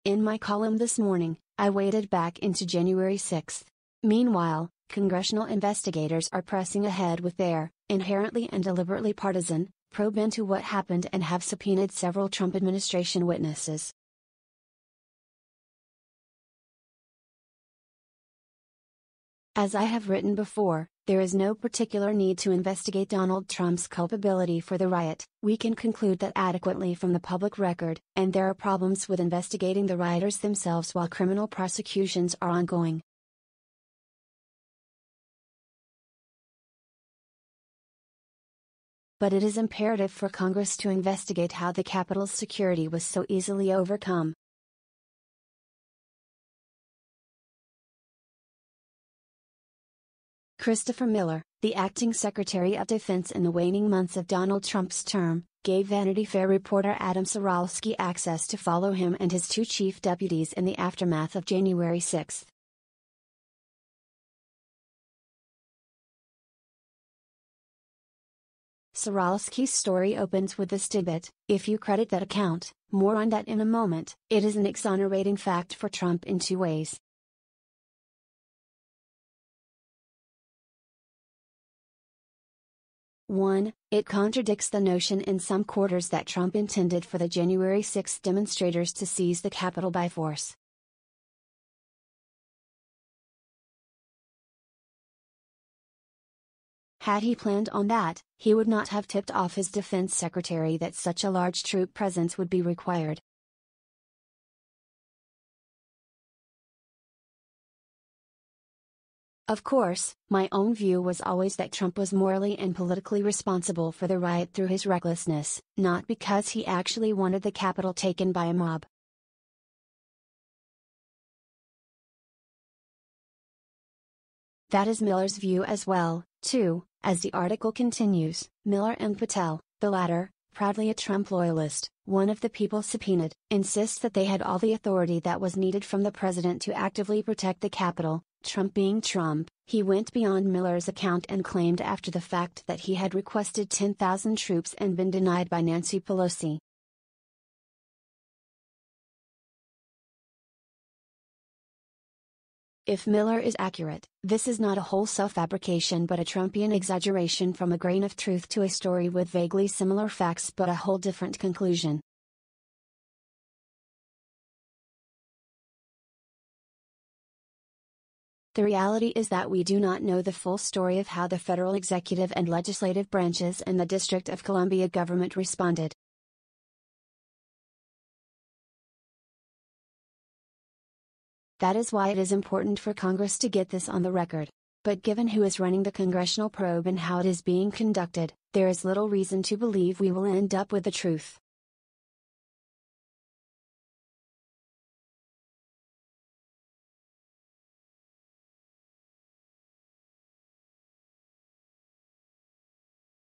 In my column this morning, I waded back into January 6. Meanwhile, congressional investigators are pressing ahead with their, inherently and deliberately partisan, probe into what happened and have subpoenaed several Trump administration witnesses. As I have written before, there is no particular need to investigate Donald Trump's culpability for the riot. We can conclude that adequately from the public record, and there are problems with investigating the rioters themselves while criminal prosecutions are ongoing. But it is imperative for Congress to investigate how the Capitol's security was so easily overcome. Christopher Miller, the acting Secretary of Defense in the waning months of Donald Trump's term, gave Vanity Fair reporter Adam Ciralsky access to follow him and his two chief deputies in the aftermath of January 6. Ciralsky's story opens with this tidbit: if you credit that account, more on that in a moment, it is an exonerating fact for Trump in two ways. One, it contradicts the notion in some quarters that Trump intended for the January 6 demonstrators to seize the Capitol by force. Had he planned on that, he would not have tipped off his defense secretary that such a large troop presence would be required. Of course, my own view was always that Trump was morally and politically responsible for the riot through his recklessness, not because he actually wanted the Capitol taken by a mob. That is Miller's view as well, too. As the article continues, Miller and Patel, the latter, proudly a Trump loyalist, one of the people subpoenaed, insists that they had all the authority that was needed from the president to actively protect the Capitol. Trump being Trump, he went beyond Miller's account and claimed after the fact that he had requested 10,000 troops and been denied by Nancy Pelosi. If Miller is accurate, this is not a wholesale fabrication but a Trumpian exaggeration from a grain of truth to a story with vaguely similar facts but a whole different conclusion. The reality is that we do not know the full story of how the federal executive and legislative branches and the District of Columbia government responded. That is why it is important for Congress to get this on the record. But given who is running the congressional probe and how it is being conducted, there is little reason to believe we will end up with the truth.